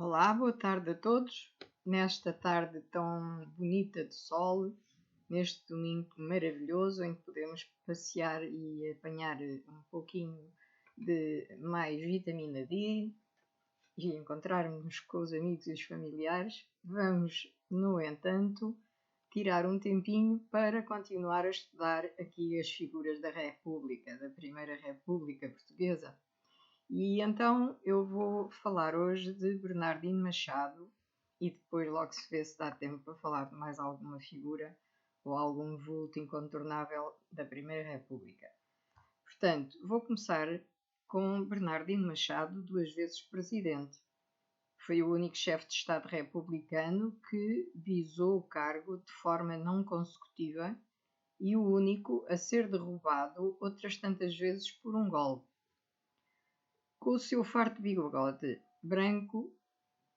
Olá, boa tarde a todos. Nesta tarde tão bonita de sol, neste domingo maravilhoso em que podemos passear e apanhar um pouquinho de mais vitamina D e encontrarmos com os amigos e os familiares, vamos, no entanto, tirar um tempinho para continuar a estudar aqui as figuras da República, da Primeira República Portuguesa. E então eu vou falar hoje de Bernardino Machado e depois logo se vê se dá tempo para falar de mais alguma figura ou algum vulto incontornável da Primeira República. Portanto, vou começar com Bernardino Machado, 2 vezes presidente. Foi o único chefe de Estado republicano que visou o cargo de forma não consecutiva e o único a ser derrubado outras tantas vezes por um golpe. Com o seu farto bigode branco,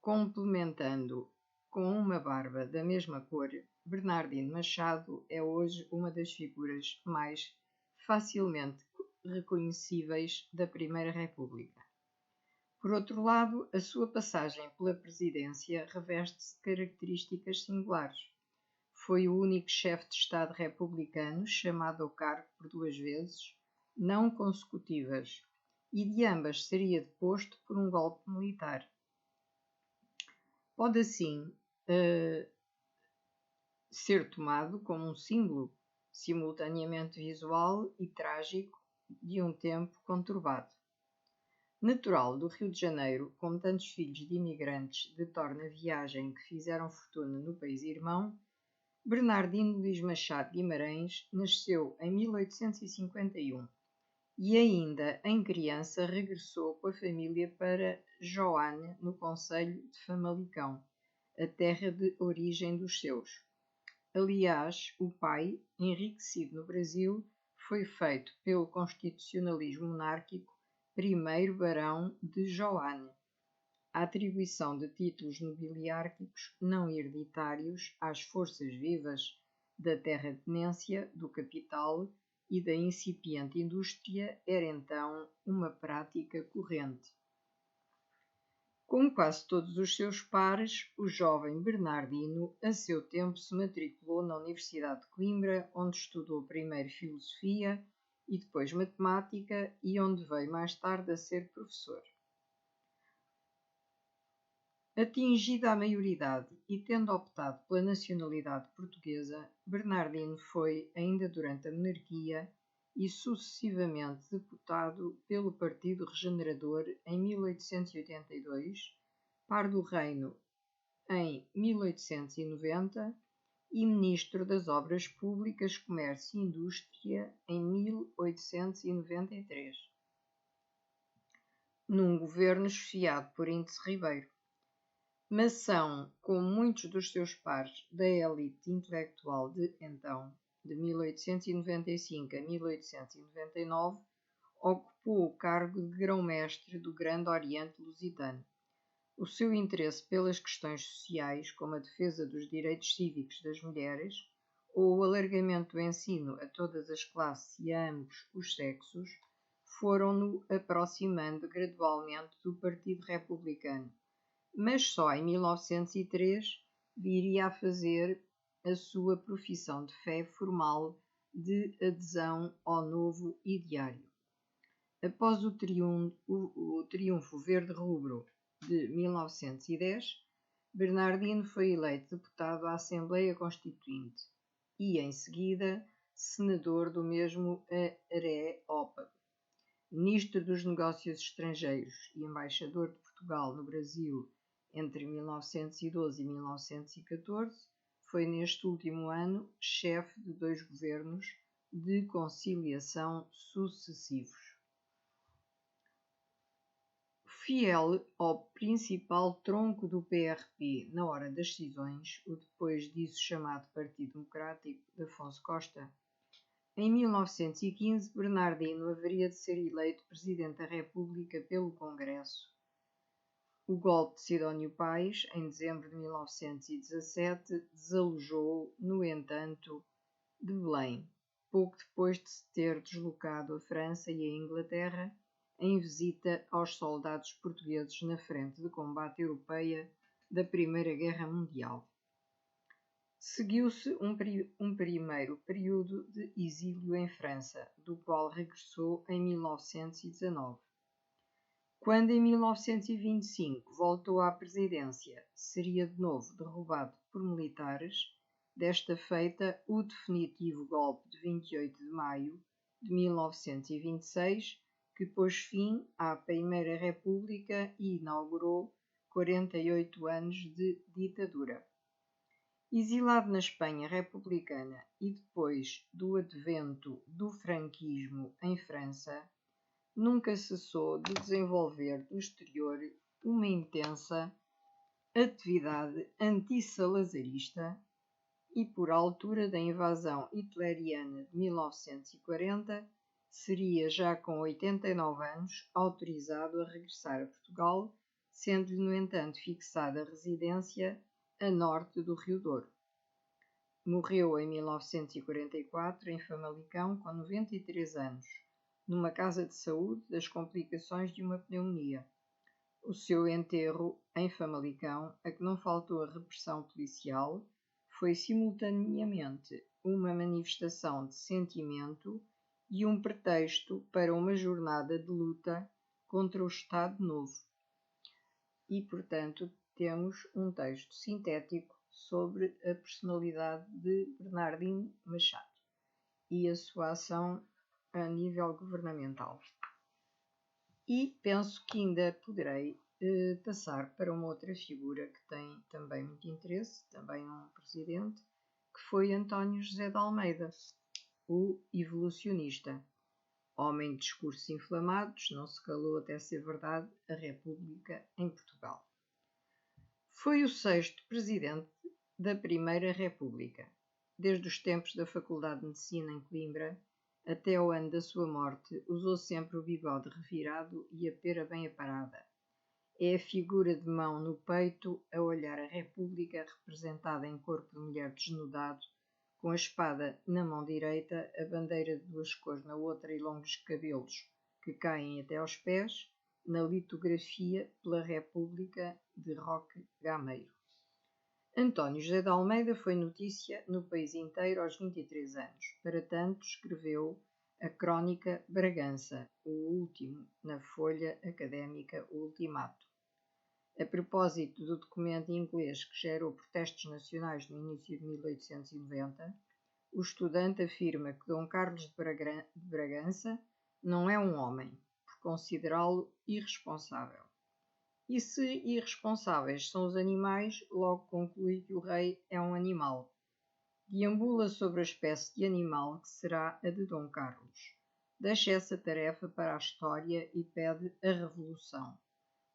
complementando com uma barba da mesma cor, Bernardino Machado é hoje uma das figuras mais facilmente reconhecíveis da Primeira República. Por outro lado, a sua passagem pela presidência reveste-se de características singulares. Foi o único chefe de Estado republicano chamado ao cargo por 2 vezes, não consecutivas, e de ambas seria deposto por um golpe militar. Pode assim ser tomado como um símbolo simultaneamente visual e trágico de um tempo conturbado. Natural do Rio de Janeiro, como tantos filhos de imigrantes de torna viagem que fizeram fortuna no país irmão, Bernardino Luís Machado Guimarães nasceu em 1851 e ainda em criança regressou com a família para Joane, no concelho de Famalicão, a terra de origem dos seus. Aliás, o pai, enriquecido no Brasil, foi feito pelo constitucionalismo monárquico primeiro barão de Joane. A atribuição de títulos nobiliárquicos não hereditários às forças vivas da terratenência, do capital e da incipiente indústria era então uma prática corrente. Como quase todos os seus pares, o jovem Bernardino, a seu tempo, se matriculou na Universidade de Coimbra, onde estudou primeiro filosofia e depois matemática e onde veio mais tarde a ser professor. Atingida a maioridade e tendo optado pela nacionalidade portuguesa, Bernardino foi, ainda durante a monarquia, e sucessivamente deputado pelo Partido Regenerador em 1882, par do Reino em 1890 e ministro das Obras Públicas, Comércio e Indústria em 1893, num governo chefiado por Índice Ribeiro. Maçom, como muitos dos seus pares da elite intelectual de então, de 1895 a 1899, ocupou o cargo de grão-mestre do Grande Oriente Lusitano. O seu interesse pelas questões sociais, como a defesa dos direitos cívicos das mulheres, ou o alargamento do ensino a todas as classes e a ambos os sexos, foram-no aproximando gradualmente do Partido Republicano, mas só em 1903 viria a fazer a sua profissão de fé formal de adesão ao novo ideário. Após o triunfo verde-rubro de 1910, Bernardino foi eleito deputado à Assembleia Constituinte e, em seguida, senador do mesmo Areópago, ministro dos Negócios Estrangeiros e embaixador de Portugal no Brasil entre 1912 e 1914, foi neste último ano chefe de 2 governos de conciliação sucessivos. Fiel ao principal tronco do PRP na hora das decisões, o depois disso chamado Partido Democrático de Afonso Costa, em 1915 Bernardino haveria de ser eleito Presidente da República pelo Congresso. O golpe de Sidónio Pais, em dezembro de 1917, desalojou-o, no entanto, de Belém, pouco depois de se ter deslocado à França e à Inglaterra, em visita aos soldados portugueses na frente de combate europeia da Primeira Guerra Mundial. Seguiu-se um primeiro período de exílio em França, do qual regressou em 1919. Quando em 1925 voltou à presidência, seria de novo derrubado por militares, desta feita o definitivo golpe de 28 de maio de 1926, que pôs fim à Primeira República e inaugurou 48 anos de ditadura. Exilado na Espanha republicana e depois do advento do franquismo em França, nunca cessou de desenvolver no exterior uma intensa atividade antissalazarista e, por altura da invasão hitleriana de 1940, seria já com 89 anos autorizado a regressar a Portugal, sendo-lhe, no entanto, fixada a residência a norte do Rio Douro. Morreu em 1944 em Famalicão com 93 anos, numa casa de saúde, das complicações de uma pneumonia. O seu enterro em Famalicão, a que não faltou a repressão policial, foi simultaneamente uma manifestação de sentimento e um pretexto para uma jornada de luta contra o Estado Novo. E, portanto, temos um texto sintético sobre a personalidade de Bernardino Machado e a sua ação a nível governamental. E penso que ainda poderei passar para uma outra figura que tem também muito interesse, também um presidente, que foi António José de Almeida, o evolucionista. Homem de discursos inflamados, não se calou até ser verdade a República em Portugal. Foi o 6º presidente da Primeira República. Desde os tempos da Faculdade de Medicina em Coimbra até ao ano da sua morte, usou sempre o bigode revirado e a pera bem aparada. É a figura de mão no peito a olhar a República, representada em corpo de mulher desnudado, com a espada na mão direita, a bandeira de 2 cores na outra e longos cabelos que caem até aos pés, na litografia pela República de Roque Gameiro. António José de Almeida foi notícia no país inteiro aos 23 anos. Para tanto, escreveu a Crónica Bragança, o último, na Folha Académica O Ultimato. A propósito do documento inglês que gerou protestos nacionais no início de 1890, o estudante afirma que Dom Carlos de Bragança não é um homem, por considerá-lo irresponsável. E se irresponsáveis são os animais, logo conclui que o rei é um animal. Deambula sobre a espécie de animal que será a de Dom Carlos. Deixa essa tarefa para a história e pede a revolução.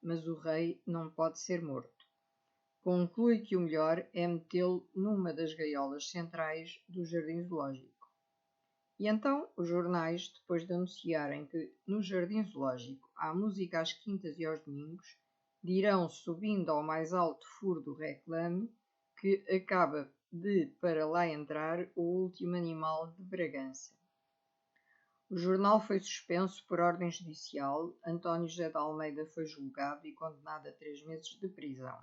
Mas o rei não pode ser morto. Conclui que o melhor é metê-lo numa das gaiolas centrais do Jardim Zoológico. E então os jornais, depois de anunciarem que no Jardim Zoológico há música às quintas e aos domingos, dirão, subindo ao mais alto furo do reclame, que acaba de para lá entrar o último animal de Bragança. O jornal foi suspenso por ordem judicial. António José de Almeida foi julgado e condenado a 3 meses de prisão.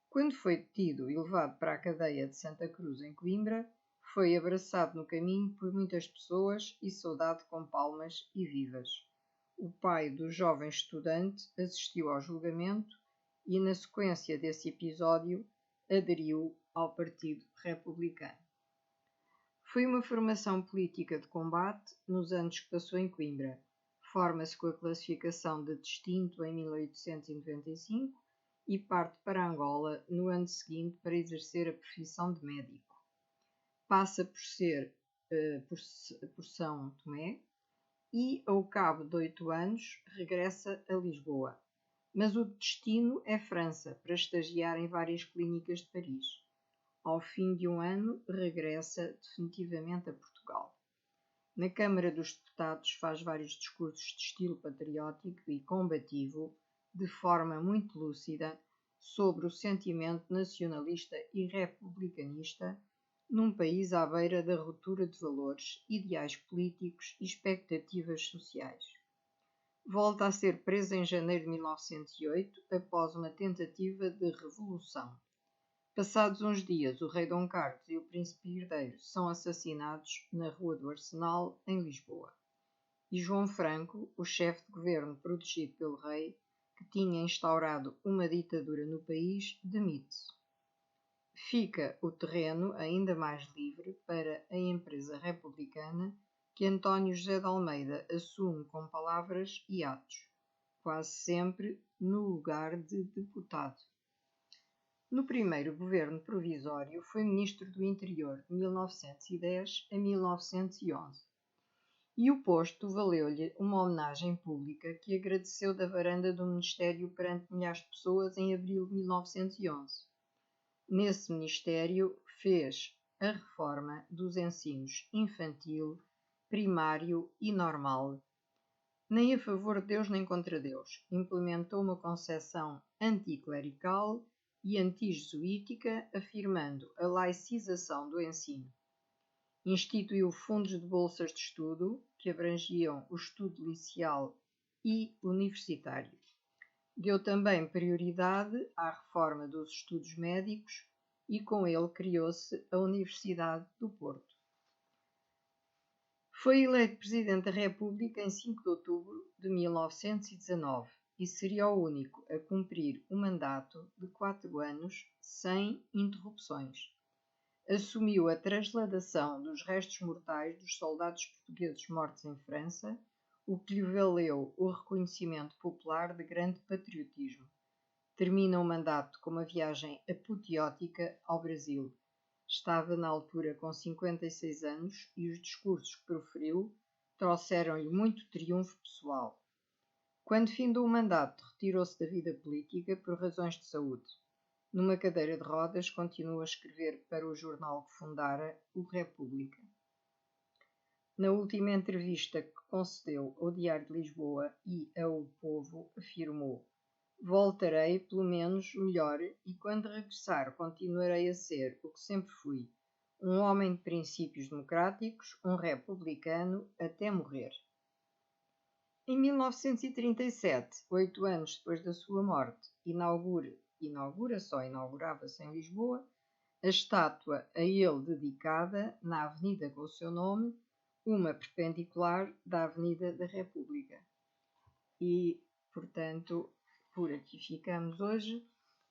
Quando foi detido e levado para a cadeia de Santa Cruz, em Coimbra, foi abraçado no caminho por muitas pessoas e saudado com palmas e vivas. O pai do jovem estudante assistiu ao julgamento e, na sequência desse episódio, aderiu ao Partido Republicano. Foi uma formação política de combate nos anos que passou em Coimbra. Forma-se com a classificação de distinto em 1895 e parte para Angola no ano seguinte para exercer a profissão de médico. Passa por São Tomé e, ao cabo de 8 anos, regressa a Lisboa. Mas o destino é França, para estagiar em várias clínicas de Paris. Ao fim de um ano, regressa definitivamente a Portugal. Na Câmara dos Deputados faz vários discursos de estilo patriótico e combativo, de forma muito lúcida, sobre o sentimento nacionalista e republicanista num país à beira da ruptura de valores, ideais políticos e expectativas sociais. volta a ser preso em janeiro de 1908 após uma tentativa de revolução. Passados uns dias, o rei Dom Carlos e o príncipe herdeiro são assassinados na Rua do Arsenal, em Lisboa. E João Franco, o chefe de governo protegido pelo rei, que tinha instaurado uma ditadura no país, demite-se. Fica o terreno ainda mais livre para a empresa republicana que António José de Almeida assume com palavras e atos, quase sempre no lugar de deputado. No primeiro governo provisório foi ministro do Interior de 1910 a 1911 e o posto valeu-lhe uma homenagem pública que agradeceu da varanda do Ministério perante milhares de pessoas em abril de 1911. Nesse Ministério fez a reforma dos ensinos infantil, primário e normal. Nem a favor de Deus nem contra Deus. Implementou uma concepção anticlerical e antijesuítica, afirmando a laicização do ensino. Instituiu fundos de bolsas de estudo, que abrangiam o estudo liceal e universitário. Deu também prioridade à reforma dos estudos médicos e com ele criou-se a Universidade do Porto. Foi eleito Presidente da República em 5 de outubro de 1919 e seria o único a cumprir o mandato de 4 anos sem interrupções. Assumiu a transladação dos restos mortais dos soldados portugueses mortos em França, o que lhe valeu o reconhecimento popular de grande patriotismo. Termina o mandato com uma viagem apoteótica ao Brasil. Estava na altura com 56 anos e os discursos que proferiu trouxeram-lhe muito triunfo pessoal. Quando findou o mandato, retirou-se da vida política por razões de saúde. Numa cadeira de rodas, continua a escrever para o jornal que fundara, o República. Na última entrevista que concedeu ao Diário de Lisboa e ao Povo, afirmou: "Voltarei, pelo menos, melhor, e quando regressar continuarei a ser o que sempre fui, um homem de princípios democráticos, um republicano, até morrer." Em 1937, 8 anos depois da sua morte, inaugurava-se em Lisboa a estátua a ele dedicada na avenida com o seu nome, uma perpendicular da Avenida da República. E, portanto, por aqui ficamos hoje,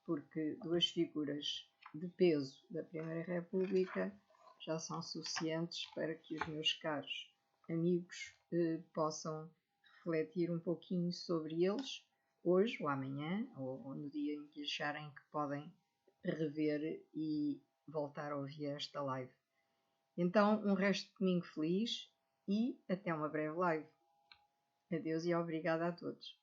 porque 2 figuras de peso da Primeira República já são suficientes para que os meus caros amigos possam refletir um pouquinho sobre eles, hoje ou amanhã, ou no dia em que acharem que podem rever e voltar a ouvir esta live. Então, um resto de domingo feliz e até uma breve live. Adeus e obrigada a todos.